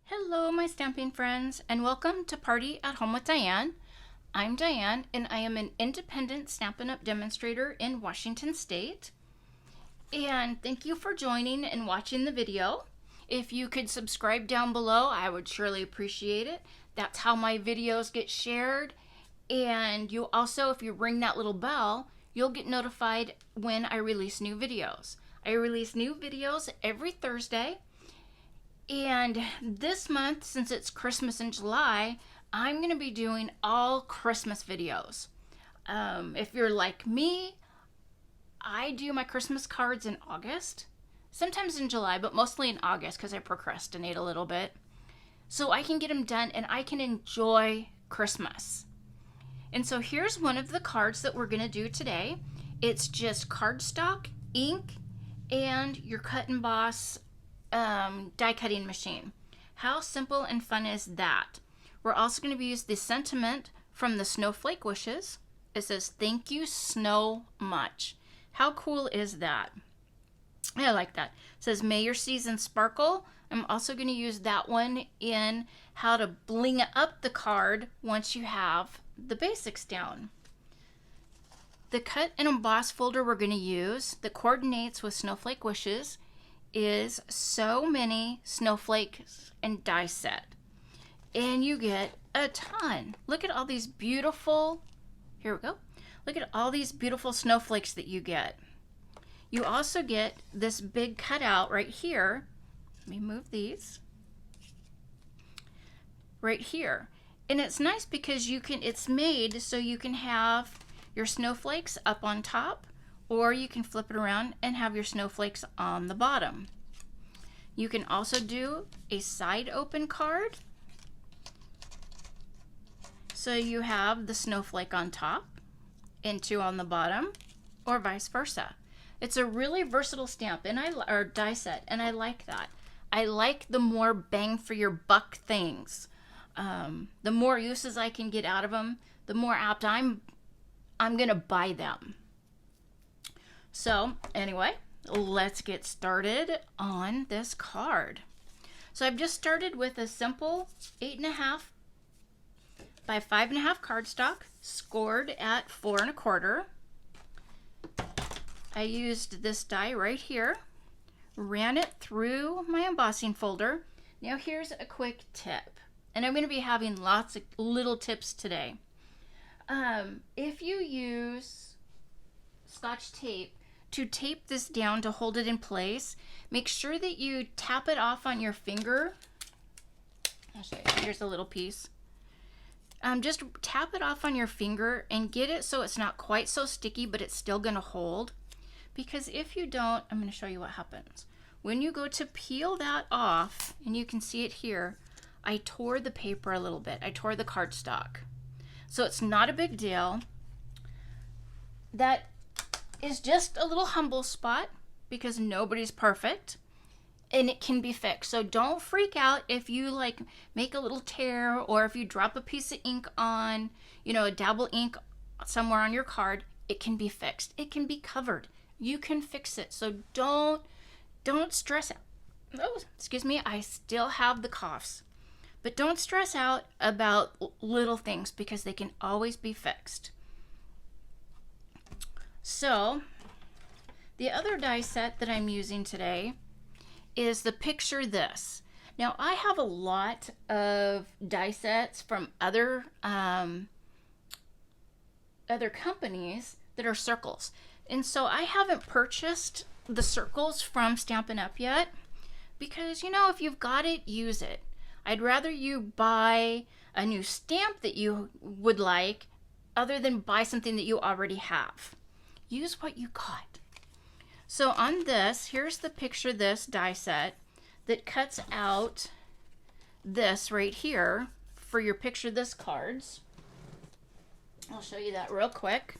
Hello, my stamping friends, and welcome to Party at Home with Diane. I'm Diane, and I am an independent Stampin' Up! Demonstrator in Washington State. And thank you for joining and watching the video. If you could subscribe down below, I would surely appreciate it. That's how my videos get shared. And you also, if you ring that little bell, you'll get notified when I release new videos. I release new videos every Thursday. And this month, since it's Christmas in July, I'm going to be doing all Christmas videos. If you're like me, I do my Christmas cards in August, sometimes in July, but mostly in August because I procrastinate a little bit. So I can get them done and I can enjoy Christmas. And so here's one of the cards that we're going to do today. It's just cardstock, ink, and your cut and emboss die cutting machine. How simple and fun is that? We're also going to use the sentiment from the Snowflake Wishes. It says, "Thank you so much." How cool is that? I like that. It says, "May your season sparkle." I'm also going to use that one in how to bling up the card once you have the basics down. The cut and emboss folder we're going to use that coordinates with Snowflake Wishes is So Many Snowflakes and Die Set. And you get a ton. Look at all these beautiful, here we go. Look at all these beautiful snowflakes that you get. You also get this big cutout right here. Let me move these. Right here. And it's nice because it's made so you can have your snowflakes up on top, or you can flip it around and have your snowflakes on the bottom. You can also do a side open card. So you have the snowflake on top and two on the bottom, or vice versa. It's a really versatile stamp or die set, and I like that. I like the more bang for your buck things. The more uses I can get out of them, the more apt I'm gonna buy them. So anyway, let's get started on this card. So I've just started with a simple 8.5 by 5.5 cardstock, scored at 4 1/4. I used this die right here, ran it through my embossing folder. Now here's a quick tip, and I'm going to be having lots of little tips today. If you use Scotch tape to tape this down to hold it in place, make sure that you tap it off on your finger. I'll show you. Here's a little piece. Just tap it off on your finger and get it so it's not quite so sticky, but it's still going to hold. Because if you don't, I'm going to show you what happens. When you go to peel that off, and you can see it here, I tore the paper a little bit. I tore the cardstock. So it's not a big deal. That is just a little humble spot because nobody's perfect and it can be fixed. So don't freak out if you like make a little tear, or if you drop a piece of ink on, a dabble ink somewhere on your card. It can be fixed. It can be covered. You can fix it. So don't stress out. Oh, excuse me, I still have the coughs. But don't stress out about little things because they can always be fixed. So the other die set that I'm using today is the Picture This. Now I have a lot of die sets from other companies that are circles. And so I haven't purchased the circles from Stampin' Up! Yet because, if you've got it, use it. I'd rather you buy a new stamp that you would like other than buy something that you already have. Use what you got. So on this, here's the Picture This die set that cuts out this right here for your Picture This cards. I'll show you that real quick.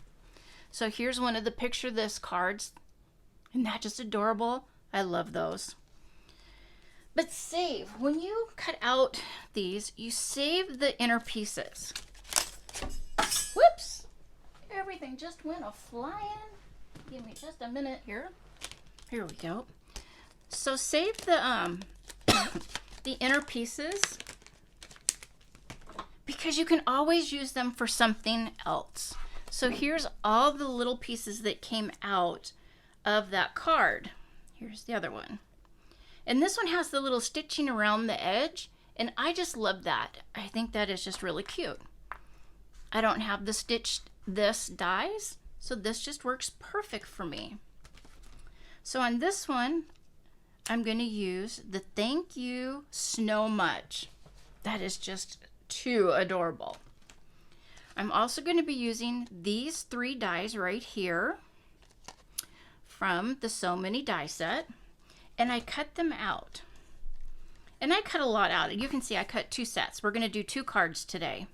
So here's one of the Picture This cards. Isn't that just adorable? I love those. But when you cut out these, you save the inner pieces. Whoops! Everything just went a-flying. Give me just a minute here. Here we go. So save the the inner pieces because you can always use them for something else. So here's all the little pieces that came out of that card. Here's the other one. And this one has the little stitching around the edge, and I just love that. I think that is just really cute. I don't have the stitched this dies, so this just works perfect for me. So on this one, I'm going to use the Thank You Snow Much. That is just too adorable. I'm also going to be using these 3 dies right here from the So Many die set, and I cut them out. And I cut a lot out. You can see I cut 2 sets. We're going to do 2 cards today.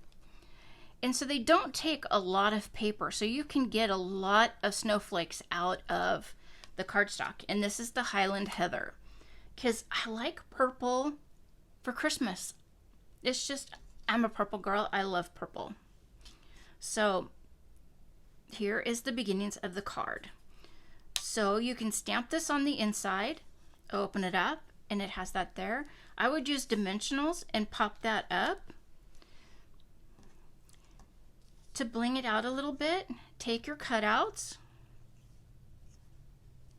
And so they don't take a lot of paper, so you can get a lot of snowflakes out of the cardstock. And this is the Highland Heather, because I like purple for Christmas. It's just, I'm a purple girl. I love purple. So here is the beginnings of the card. So you can stamp this on the inside, open it up, and it has that there. I would use dimensionals and pop that up. To bling it out a little bit, take your cutouts.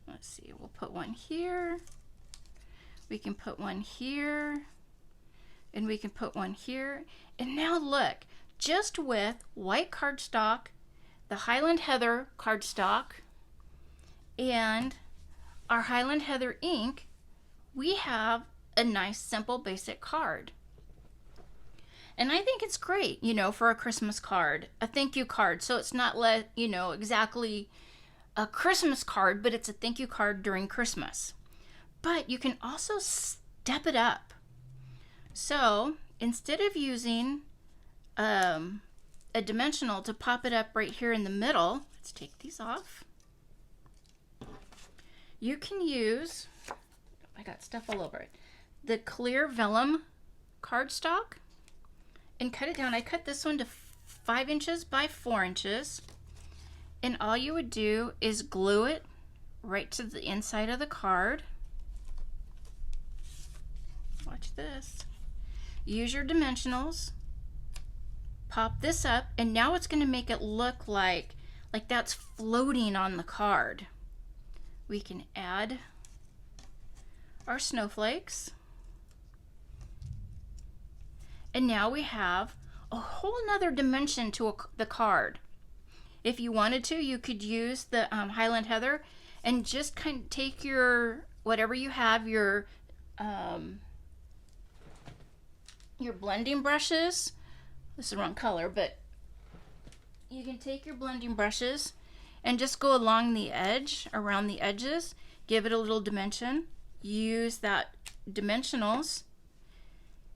Let's see, we'll put one here. We can put one here. And we can put one here. And now look, just with white cardstock, the Highland Heather cardstock, and our Highland Heather ink, we have a nice, simple, basic card. And I think it's great, you know, for a Christmas card, a thank you card. So it's not, exactly a Christmas card, but it's a thank you card during Christmas. But you can also step it up. So instead of using a dimensional to pop it up right here in the middle, let's take these off. You can use, I got stuff all over it, the clear vellum cardstock and cut it down. I cut this one to 5 inches by 4 inches. And all you would do is glue it right to the inside of the card. Watch this. Use your dimensionals. Pop this up, and now it's going to make it look like that's floating on the card. We can add our snowflakes. And now we have a whole nother dimension to the card. If you wanted to, you could use the Highland Heather and just kind of take your, whatever you have, your blending brushes. This is the wrong color, but you can take your blending brushes and just go along the edge, around the edges, give it a little dimension, use that dimensionals,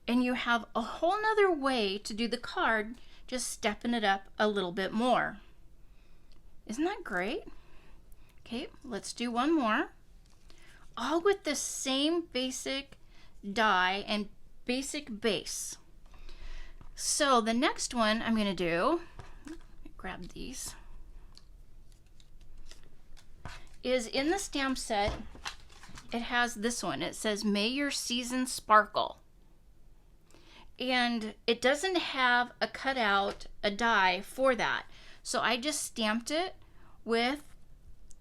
and you have a whole nother way to do the card, just stepping it up a little bit more. Isn't that great? Okay, let's do one more. All with the same basic die and basic base. So the next one I'm going to do, grab these, is in the stamp set. It has this one. It says, "May your season sparkle." And it doesn't have a cutout, a die for that. So I just stamped it with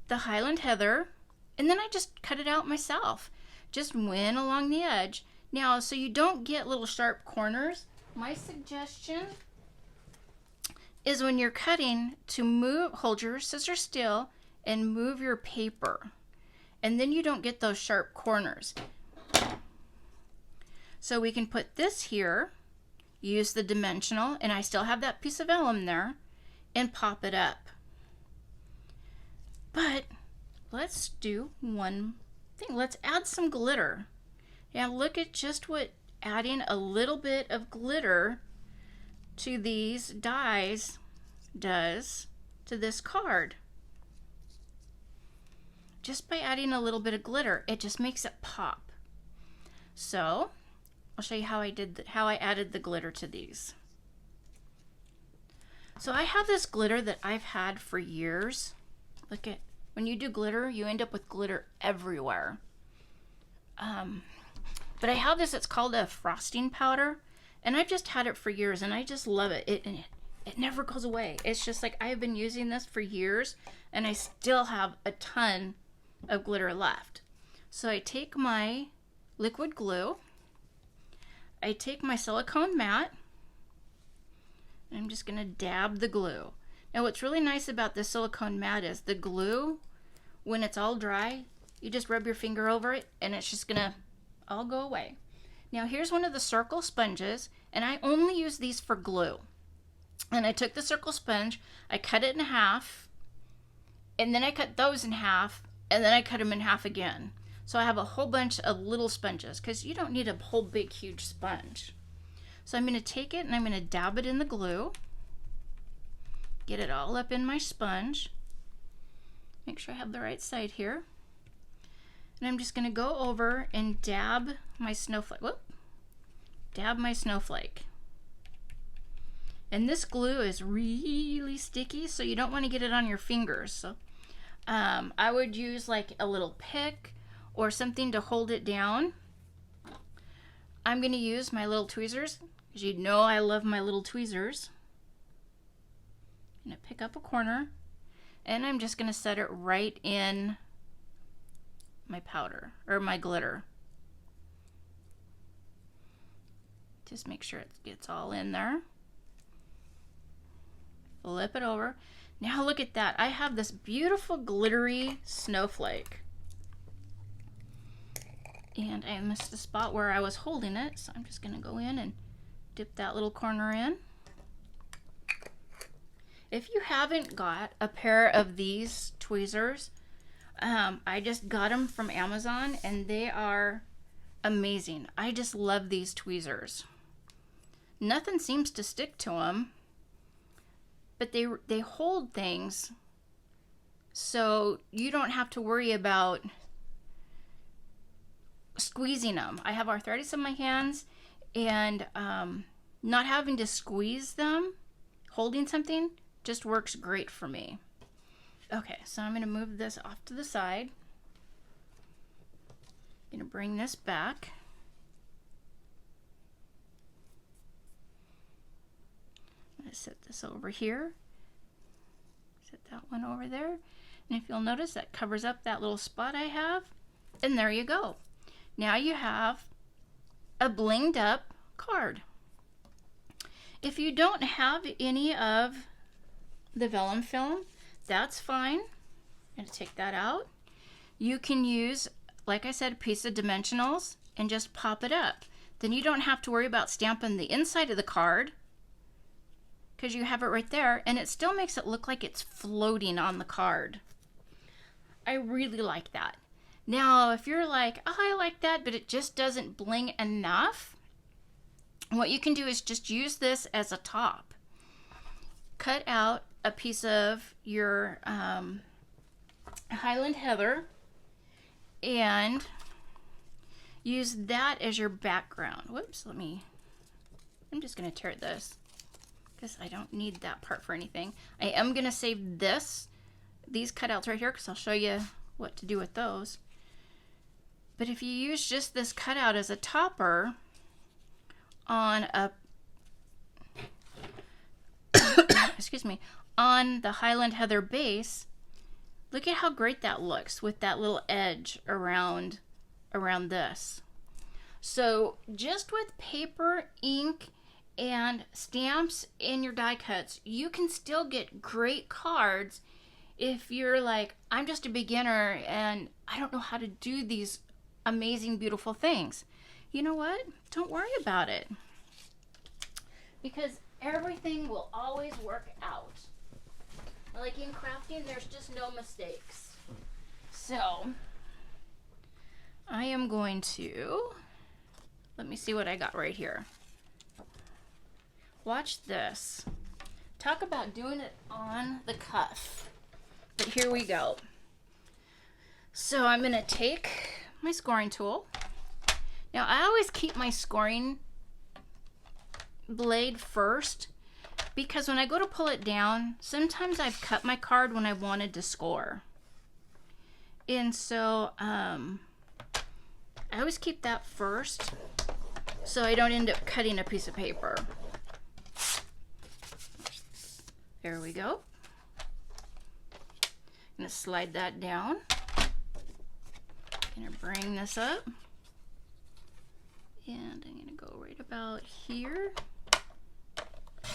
the Highland Heather, and then I just cut it out myself. Just went along the edge. Now, so you don't get little sharp corners, my suggestion is when you're cutting to hold your scissors still and move your paper. And then you don't get those sharp corners. So we can put this here, use the dimensional, and I still have that piece of vellum there, and pop it up. But let's do one thing. Let's add some glitter. Now look at just what adding a little bit of glitter to these dies does to this card. Just by adding a little bit of glitter, it just makes it pop. So I'll show you how I added the glitter to these. So I have this glitter that I've had for years. Look at, when you do glitter, you end up with glitter everywhere. But I have this, it's called a frosting powder, and I've just had it for years, and I just love it. It never goes away. It's just like I have been using this for years, and I still have a ton of glitter left. So I take my liquid glue, I take my silicone mat, and I'm just going to dab the glue. Now what's really nice about this silicone mat is the glue, when it's all dry, you just rub your finger over it and it's just going to all go away. Now here's one of the circle sponges, and I only use these for glue. And I took the circle sponge, I cut it in half, and then I cut those in half, and then I cut them in half again. So I have a whole bunch of little sponges, because you don't need a whole big huge sponge. So I'm going to take it and I'm going to dab it in the glue, get it all up in my sponge, make sure I have the right side here, and I'm just going to go over and dab my snowflake. Whoop, dab my snowflake. And this glue is really sticky, so you don't want to get it on your fingers. So I would use like a little pick or something to hold it down. I'm going to use my little tweezers, because you know I love my little tweezers. I'm going to pick up a corner, and I'm just going to set it right in my powder, or my glitter. Just make sure it gets all in there. Flip it over. Now look at that. I have this beautiful glittery snowflake. And I missed the spot where I was holding it, so I'm just going to go in and dip that little corner in. If you haven't got a pair of these tweezers, I just got them from Amazon, and they are amazing. I just love these tweezers. Nothing seems to stick to them, but they hold things, so you don't have to worry about squeezing them. I have arthritis in my hands, and not having to squeeze them, holding something, just works great for me. Okay, so I'm going to move this off to the side. I'm going to bring this back. I'm going to set this over here. Set that one over there. And if you'll notice, that covers up that little spot I have. And there you go. Now you have a blinged up card. If you don't have any of the vellum film, that's fine. I'm going to take that out. You can use, like I said, a piece of dimensionals and just pop it up. Then you don't have to worry about stamping the inside of the card, because you have it right there, and it still makes it look like it's floating on the card. I really like that. Now, if you're like, oh, I like that, but it just doesn't bling enough, what you can do is just use this as a top. Cut out a piece of your Highland heather and use that as your background. Whoops, I'm just going to tear this because I don't need that part for anything. I am going to save these cutouts right here, because I'll show you what to do with those. But if you use just this cutout as a topper on a excuse me, on the Highland heather base, look at how great that looks with that little edge around this. So just with paper, ink, and stamps in your die cuts, you can still get great cards. If you're like, I'm just a beginner and I don't know how to do these amazing, beautiful things. You know what? Don't worry about it, because everything will always work out. Like in crafting, there's just no mistakes. So I am going to, let me see what I got right here. Watch this. Talk about doing it on the cuff. But here we go. So I'm going to take my scoring tool. Now I always keep my scoring blade first, because when I go to pull it down, sometimes I've cut my card when I wanted to score. And so I I always keep that first so I don't end up cutting a piece of paper. There we go. I'm going to slide that down. I'm going to bring this up. And I'm going to go right about here.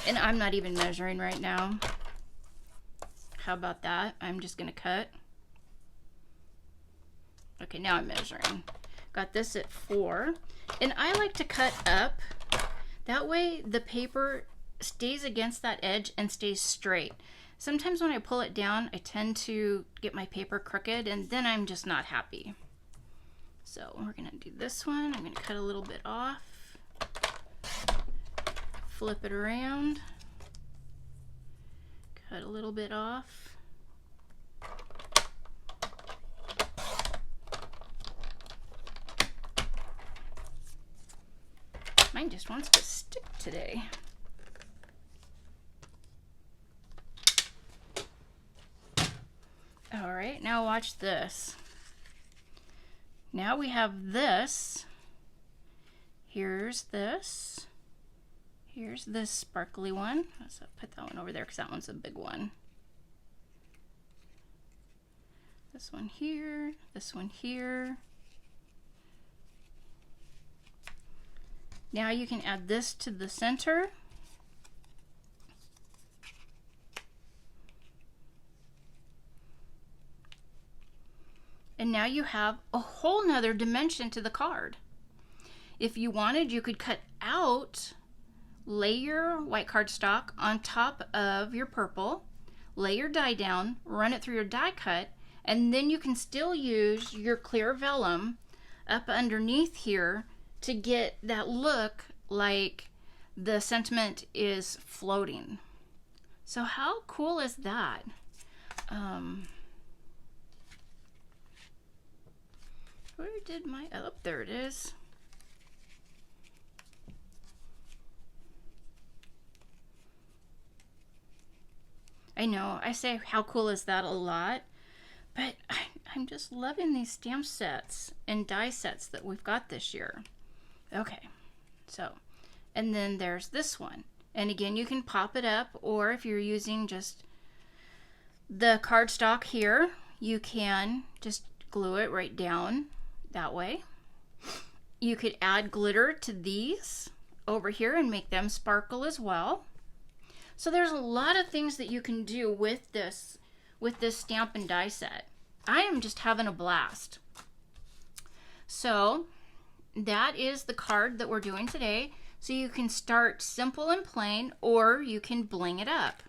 And I'm not even measuring right now. How about that? I'm just going to cut. Okay, now I'm measuring. Got this at 4. And I like to cut up. That way the paper stays against that edge and stays straight. Sometimes when I pull it down, I tend to get my paper crooked, and then I'm just not happy. So we're gonna do this one. I'm gonna cut a little bit off, flip it around, cut a little bit off. Mine just wants to stick today. All right, now watch this. Now we have this. Here's this. Here's this sparkly one. So put that one over there because that one's a big one. This one here, this one here. Now you can add this to the center. And now you have a whole nother dimension to the card. If you wanted, you could cut out, lay your white cardstock on top of your purple, lay your die down, run it through your die cut, and then you can still use your clear vellum up underneath here to get that look like the sentiment is floating. So how cool is that? Where did my, oh, there it is. I know, I say how cool is that a lot, but I'm just loving these stamp sets and die sets that we've got this year. Okay, so, and then there's this one. And again, you can pop it up, or if you're using just the cardstock here, you can just glue it right down that way. You could add glitter to these over here and make them sparkle as well. So there's a lot of things that you can do with this stamp and die set. I am just having a blast. So that is the card that we're doing today. So you can start simple and plain, or you can bling it up.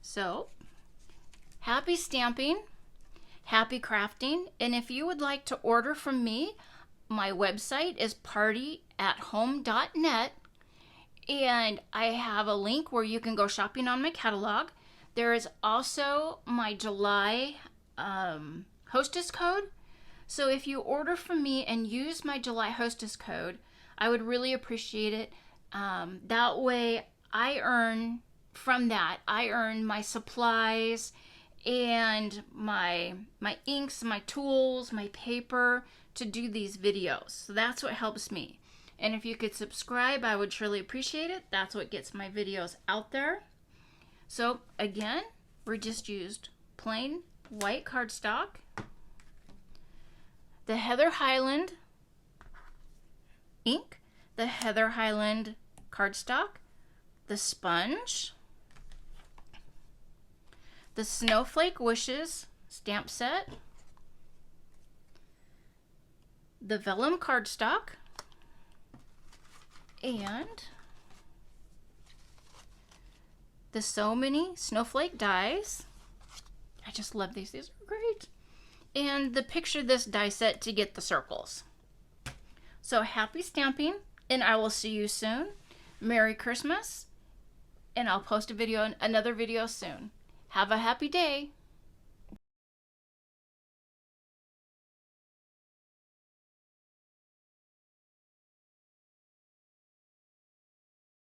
So happy stamping, happy crafting, and if you would like to order from me, my website is partyathome.net, and I have a link where you can go shopping on my catalog. There is also my July hostess code. So if you order from me and use my July hostess code, I would really appreciate it. That way I earn from that. I earn my supplies and my inks, my tools, my paper to do these videos. So that's what helps me. And if you could subscribe, I would surely appreciate it. That's what gets my videos out there. So again, we just used plain white cardstock, the Heather Highland ink, the Heather Highland cardstock, the sponge, the Snowflake Wishes stamp set, the vellum cardstock, and the So Many Snowflake dies. I just love these. These are great. And the Picture This die set to get the circles. So happy stamping, and I will see you soon. Merry Christmas, and I'll post another video soon. Have a happy day.